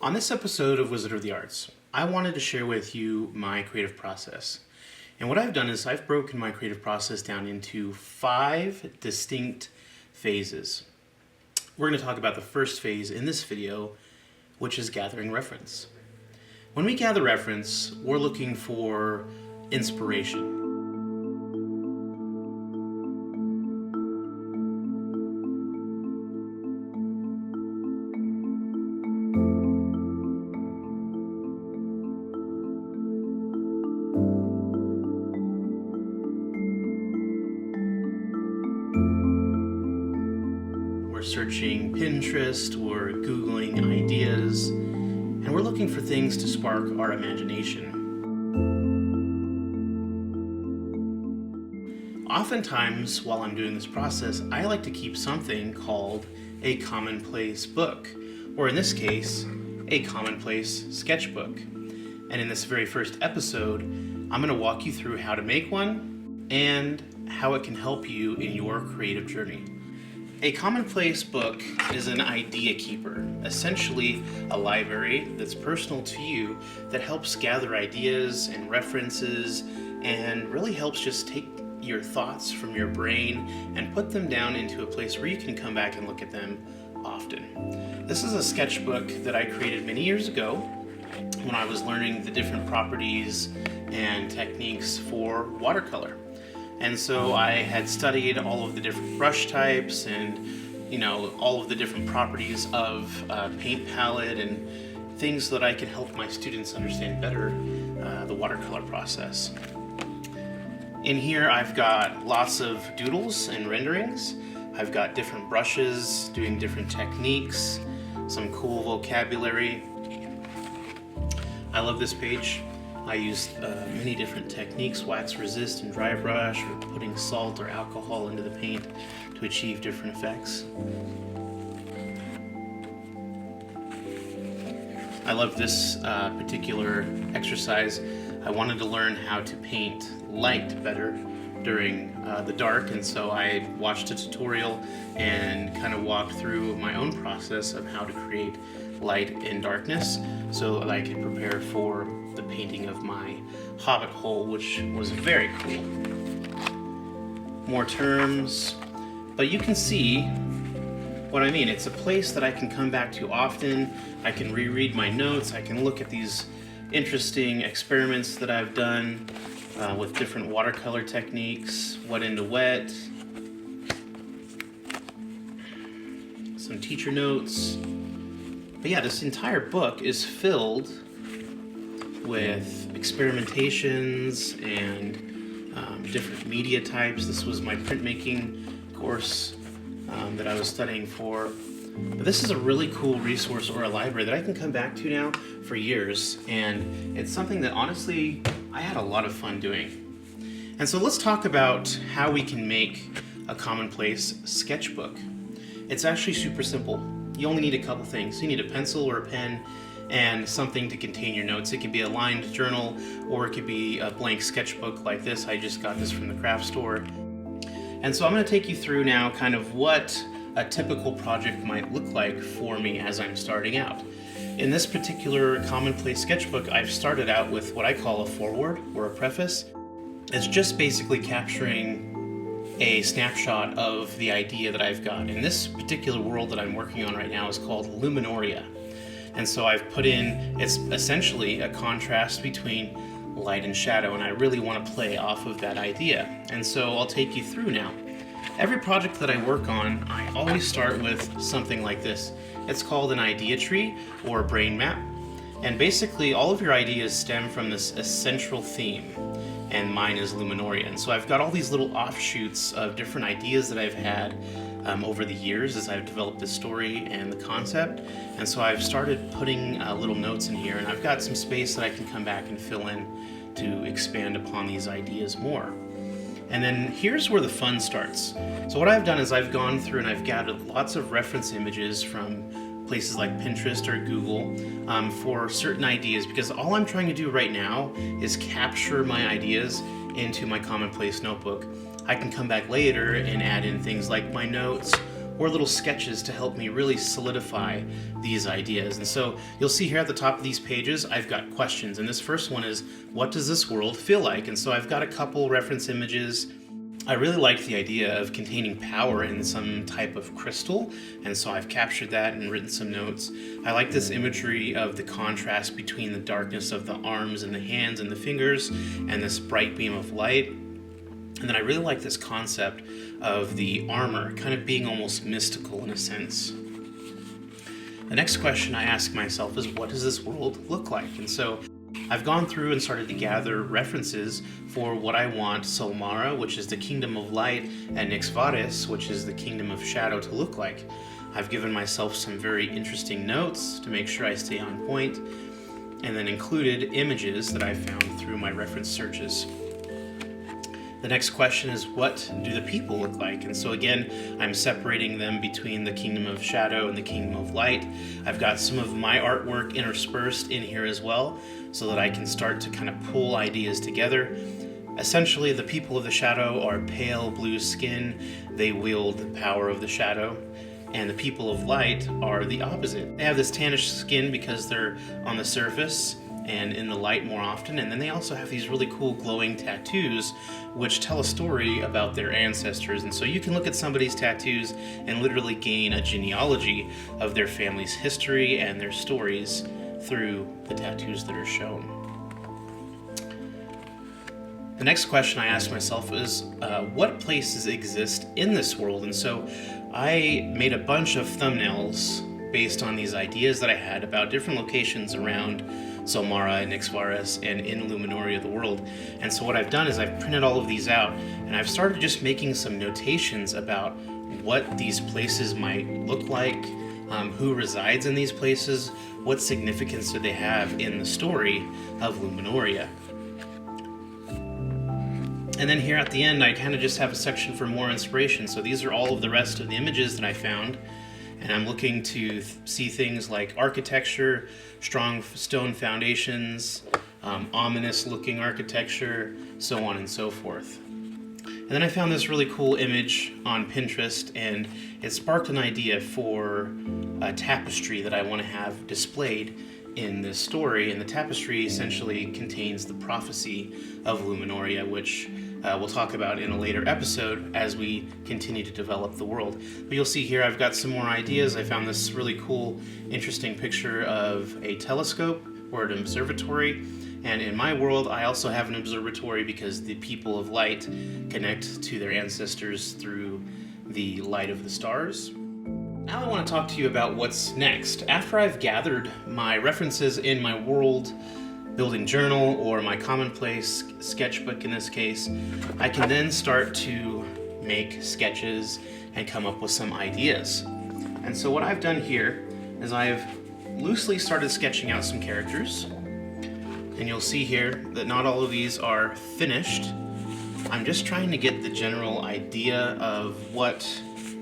On this episode of Wizard of the Arts, I wanted to share with you my creative process. And what I've done is I've broken my creative process down into 5 distinct phases. We're going to talk about the first phase in this video, which is gathering reference. When we gather reference, we're looking for inspiration. Searching Pinterest, we're Googling ideas, and we're looking for things to spark our imagination. Oftentimes, while I'm doing this process, I like to keep something called a commonplace book, or in this case, a commonplace sketchbook. And in this very first episode, I'm going to walk you through how to make one and how it can help you in your creative journey. A commonplace book is an idea keeper, essentially a library that's personal to you that helps gather ideas and references and really helps just take your thoughts from your brain and put them down into a place where you can come back and look at them often. This is a sketchbook that I created many years ago when I was learning the different properties and techniques for watercolor. And so I had studied all of the different brush types and, all of the different properties of paint palette and things so that I could help my students understand better the watercolor process. In here I've got lots of doodles and renderings. I've got different brushes doing different techniques, some cool vocabulary. I love this page. I used many different techniques, wax resist and dry brush, or putting salt or alcohol into the paint to achieve different effects. I love this particular exercise. I wanted to learn how to paint light better during the dark, and so I watched a tutorial and kind of walked through my own process of how to create light in darkness so that I could prepare for the painting of my hobbit hole, which was very cool. More terms, but you can see what I mean. It's a place that I can come back to often. I can reread my notes. I can look at these interesting experiments that I've done with different watercolor techniques, wet into wet, some teacher notes. But yeah, this entire book is filled with experimentations and different media types. This was my printmaking course that I was studying for. But this is a really cool resource or a library that I can come back to now for years, and it's something that honestly I had a lot of fun doing. And so let's talk about how we can make a commonplace sketchbook. It's actually super simple. You only need a couple things. You need a pencil or a pen and something to contain your notes. It can be a lined journal or it could be a blank sketchbook like this. I just got this from the craft store. And so I'm going to take you through now kind of what a typical project might look like for me as I'm starting out. In this particular commonplace sketchbook, I've started out with what I call a foreword or a preface. It's just basically capturing a snapshot of the idea that I've got. And this particular world that I'm working on right now is called Luminoria. And so I've put in, it's essentially a contrast between light and shadow, and I really want to play off of that idea. And so I'll take you through now. Every project that I work on, I always start with something like this. It's called an idea tree or a brain map. And basically all of your ideas stem from this central theme, and mine is Luminoria. And so I've got all these little offshoots of different ideas that I've had over the years as I've developed the story and the concept. And so I've started putting little notes in here, and I've got some space that I can come back and fill in to expand upon these ideas more. And then here's where the fun starts. So what I've done is I've gone through and I've gathered lots of reference images from places like Pinterest or Google for certain ideas, because all I'm trying to do right now is capture my ideas into my commonplace notebook. I can come back later and add in things like my notes or little sketches to help me really solidify these ideas. And so you'll see here at the top of these pages, I've got questions. And this first one is, what does this world feel like? And so I've got a couple reference images. I really liked the idea of containing power in some type of crystal, and so I've captured that and written some notes. I like this imagery of the contrast between the darkness of the arms and the hands and the fingers and this bright beam of light. And then I really like this concept of the armor kind of being almost mystical in a sense. The next question I ask myself is, what does this world look like? And so I've gone through and started to gather references for what I want Solmara, which is the kingdom of light, and Nixvaris, which is the kingdom of shadow, to look like. I've given myself some very interesting notes to make sure I stay on point, and then included images that I found through my reference searches. The next question is, what do the people look like? And so again, I'm separating them between the kingdom of shadow and the kingdom of light. I've got some of my artwork interspersed in here as well, so that I can start to kind of pull ideas together. Essentially, the people of the shadow are pale blue skin. They wield the power of the shadow. And the people of light are the opposite. They have this tannish skin because they're on the surface and in the light more often, and then they also have these really cool glowing tattoos which tell a story about their ancestors. And so you can look at somebody's tattoos and literally gain a genealogy of their family's history and their stories through the tattoos that are shown. The next question I asked myself is, what places exist in this world? And so I made a bunch of thumbnails based on these ideas that I had about different locations around Solmara and Nixvaris and in Luminoria, the world. And so what I've done is I've printed all of these out, and I've started just making some notations about what these places might look like, who resides in these places, what significance do they have in the story of Luminoria. And then here at the end, I kind of just have a section for more inspiration. So these are all of the rest of the images that I found. And I'm looking to see things like architecture, strong stone foundations, ominous looking architecture, so on and so forth. And then I found this really cool image on Pinterest, and it sparked an idea for a tapestry that I want to have displayed in this story. And the tapestry essentially contains the prophecy of Luminoria, which we'll talk about in a later episode as we continue to develop the world. But you'll see here I've got some more ideas. I found this really cool, interesting picture of a telescope or an observatory. And in my world, I also have an observatory because the people of light connect to their ancestors through the light of the stars. Now I want to talk to you about what's next. After I've gathered my references in my Worldbuilding journal, or my Commonplace sketchbook in this case, I can then start to make sketches and come up with some ideas. And so what I've done here is I've loosely started sketching out some characters. And you'll see here that not all of these are finished. I'm just trying to get the general idea of what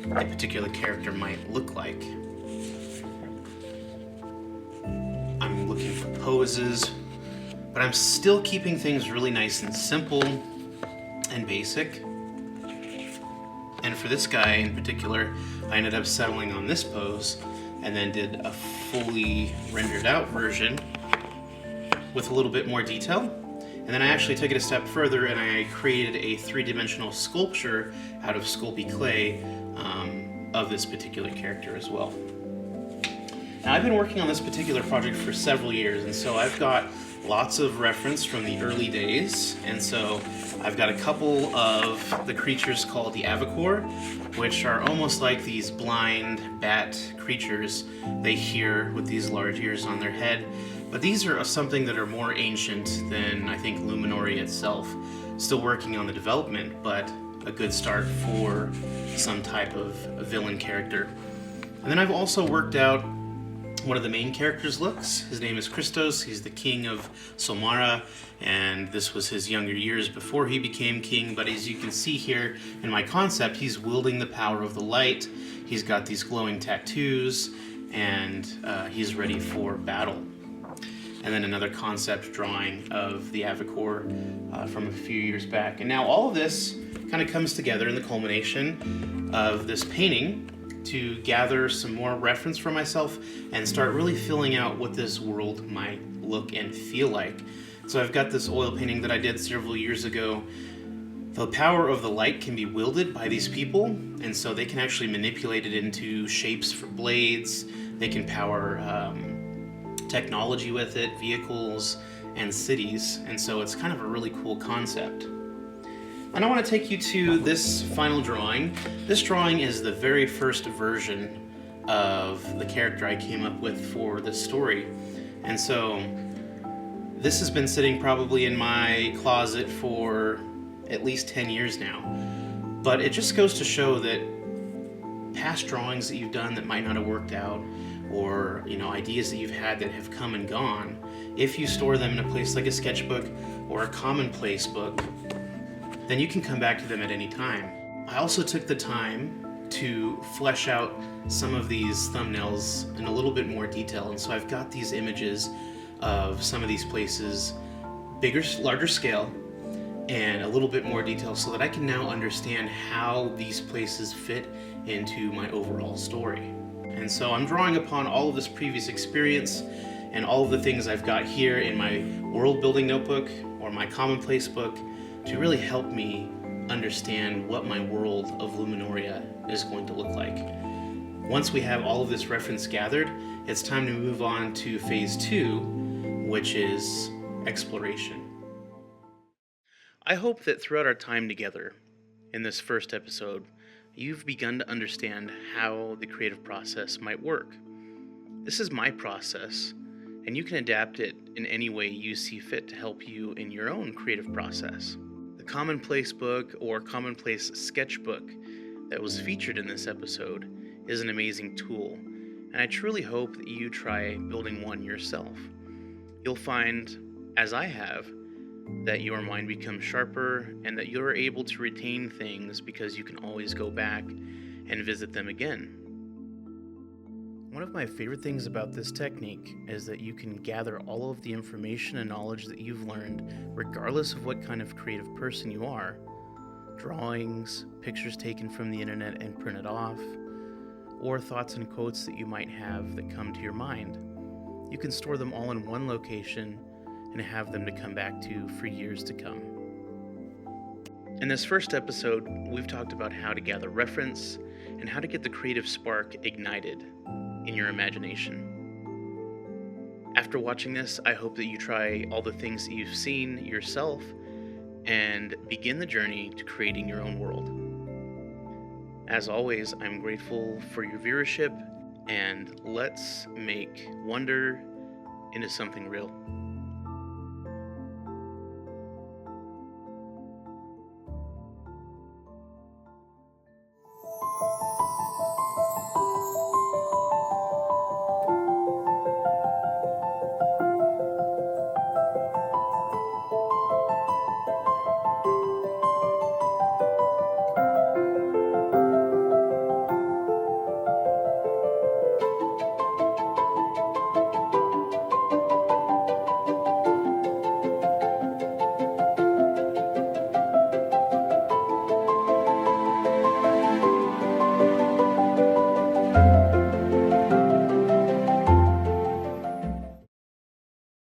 a particular character might look like. I'm looking for poses, but I'm still keeping things really nice and simple and basic. And for this guy in particular, I ended up settling on this pose and then did a fully rendered out version with a little bit more detail. And then I actually took it a step further and I created a three-dimensional sculpture out of Sculpey clay of this particular character as well. Now I've been working on this particular project for several years, and so I've got lots of reference from the early days. And so I've got a couple of the creatures called the Avacor, which are almost like these blind bat creatures. They hear with these large ears on their head. But these are something that are more ancient than, I think, Luminoria itself. Still working on the development, but a good start for some type of villain character. And then I've also worked out one of the main characters' looks. His name is Christos. He's the king of Solmara, and this was his younger years before he became king. But as you can see here in my concept, he's wielding the power of the light. He's got these glowing tattoos, and he's ready for battle. And then another concept drawing of the Avacor from a few years back. And now all of this kind of comes together in the culmination of this painting to gather some more reference for myself and start really filling out what this world might look and feel like. So I've got this oil painting that I did several years ago. The power of the light can be wielded by these people, and so they can actually manipulate it into shapes for blades. They can power technology with it, vehicles, and cities, and so it's kind of a really cool concept. And I want to take you to this final drawing. This drawing is the very first version of the character I came up with for this story. And so this has been sitting probably in my closet for at least 10 years now. But it just goes to show that past drawings that you've done that might not have worked out, or ideas that you've had that have come and gone, if you store them in a place like a sketchbook or a Commonplace book, then you can come back to them at any time. I also took the time to flesh out some of these thumbnails in a little bit more detail, and so I've got these images of some of these places, larger scale, and a little bit more detail, so that I can now understand how these places fit into my overall story. And so I'm drawing upon all of this previous experience and all of the things I've got here in my world building notebook or my Commonplace book to really help me understand what my world of Luminoria is going to look like. Once we have all of this reference gathered, it's time to move on to phase 2, which is exploration. I hope that throughout our time together in this first episode, you've begun to understand how the creative process might work. This is my process, and you can adapt it in any way you see fit to help you in your own creative process. The Commonplace book or Commonplace sketchbook that was featured in this episode is an amazing tool, and I truly hope that you try building one yourself. You'll find, as I have, that your mind becomes sharper and that you're able to retain things because you can always go back and visit them again. One of my favorite things about this technique is that you can gather all of the information and knowledge that you've learned, regardless of what kind of creative person you are. Drawings, pictures taken from the internet and printed off, or thoughts and quotes that you might have that come to your mind. You can store them all in one location and have them to come back to for years to come. In this first episode, we've talked about how to gather reference and how to get the creative spark ignited in your imagination. After watching this, I hope that you try all the things that you've seen yourself and begin the journey to creating your own world. As always, I'm grateful for your viewership, and let's make wonder into something real.